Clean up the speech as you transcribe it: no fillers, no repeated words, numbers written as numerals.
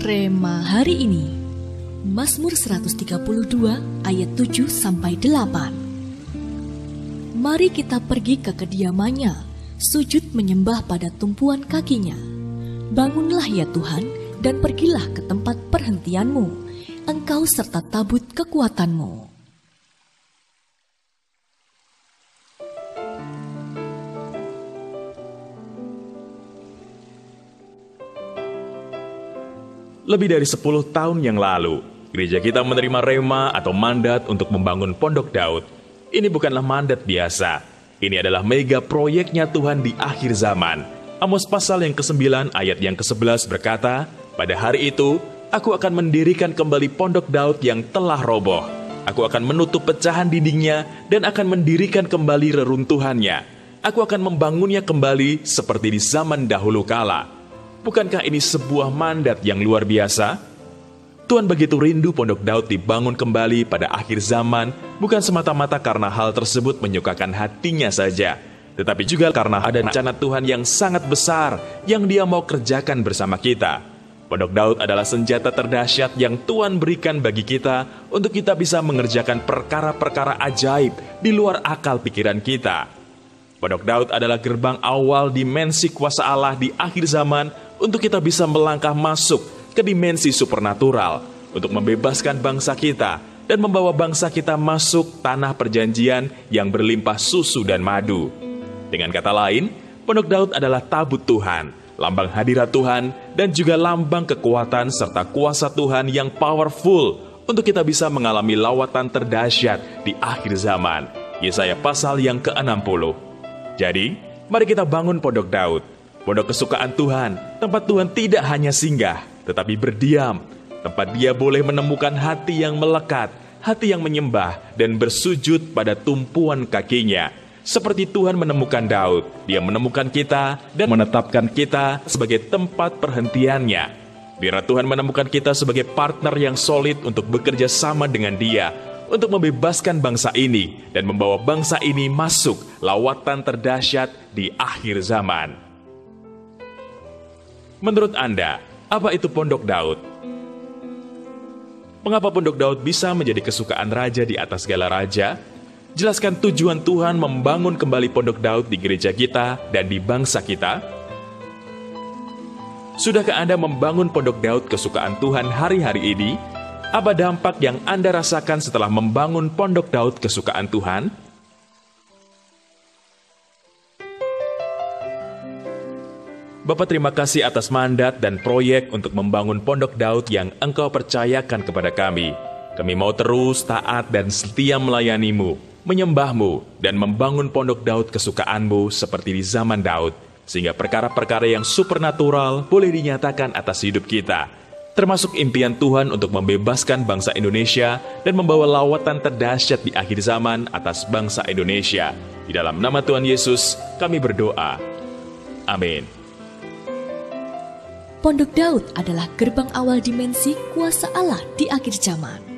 Rema hari ini, Mazmur 132 ayat 7-8. Mari kita pergi ke kediamannya, sujud menyembah pada tumpuan kakinya. Bangunlah ya Tuhan, dan pergilah ke tempat perhentianmu, Engkau serta tabut kekuatanmu. Lebih dari 10 tahun yang lalu, gereja kita menerima rema atau mandat untuk membangun Pondok Daud. Ini bukanlah mandat biasa. Ini adalah mega proyeknya Tuhan di akhir zaman. Amos pasal yang ke-9 ayat yang ke-11 berkata, "Pada hari itu, aku akan mendirikan kembali Pondok Daud yang telah roboh. Aku akan menutup pecahan dindingnya dan akan mendirikan kembali reruntuhannya. Aku akan membangunnya kembali seperti di zaman dahulu kala." Bukankah ini sebuah mandat yang luar biasa? Tuhan begitu rindu Pondok Daud dibangun kembali pada akhir zaman, bukan semata-mata karena hal tersebut menyukakan hatinya saja, tetapi juga karena ada rencana Tuhan yang sangat besar yang Dia mau kerjakan bersama kita. Pondok Daud adalah senjata terdahsyat yang Tuhan berikan bagi kita untuk kita bisa mengerjakan perkara-perkara ajaib di luar akal pikiran kita. Pondok Daud adalah gerbang awal dimensi kuasa Allah di akhir zaman untuk kita bisa melangkah masuk ke dimensi supernatural, untuk membebaskan bangsa kita dan membawa bangsa kita masuk tanah perjanjian yang berlimpah susu dan madu. Dengan kata lain, Pondok Daud adalah tabut Tuhan, lambang hadirat Tuhan, dan juga lambang kekuatan serta kuasa Tuhan yang powerful untuk kita bisa mengalami lawatan terdahsyat di akhir zaman. Yesaya pasal yang ke-60. Jadi, mari kita bangun Pondok Daud, pondok kesukaan Tuhan, tempat Tuhan tidak hanya singgah, tetapi berdiam, tempat Dia boleh menemukan hati yang melekat, hati yang menyembah dan bersujud pada tumpuan kakinya. Seperti Tuhan menemukan Daud, Dia menemukan kita dan menetapkan kita sebagai tempat perhentiannya. Biarlah Tuhan menemukan kita sebagai partner yang solid untuk bekerja sama dengan Dia, untuk membebaskan bangsa ini dan membawa bangsa ini masuk lawatan terdahsyat di akhir zaman. Menurut Anda, apa itu Pondok Daud? Mengapa Pondok Daud bisa menjadi kesukaan raja di atas segala raja? Jelaskan tujuan Tuhan membangun kembali Pondok Daud di gereja kita dan di bangsa kita. Sudahkah Anda membangun Pondok Daud kesukaan Tuhan hari-hari ini? Apa dampak yang Anda rasakan setelah membangun Pondok Daud kesukaan Tuhan? Bapa, terima kasih atas mandat dan proyek untuk membangun Pondok Daud yang Engkau percayakan kepada kami. Kami mau terus taat dan setia melayani-Mu, menyembah-Mu, dan membangun Pondok Daud kesukaan-Mu seperti di zaman Daud, sehingga perkara-perkara yang supernatural boleh dinyatakan atas hidup kita. Termasuk impian Tuhan untuk membebaskan bangsa Indonesia dan membawa lawatan terdahsyat di akhir zaman atas bangsa Indonesia. Di dalam nama Tuhan Yesus, kami berdoa. Amin. Pondok Daud adalah gerbang awal dimensi kuasa Allah di akhir zaman.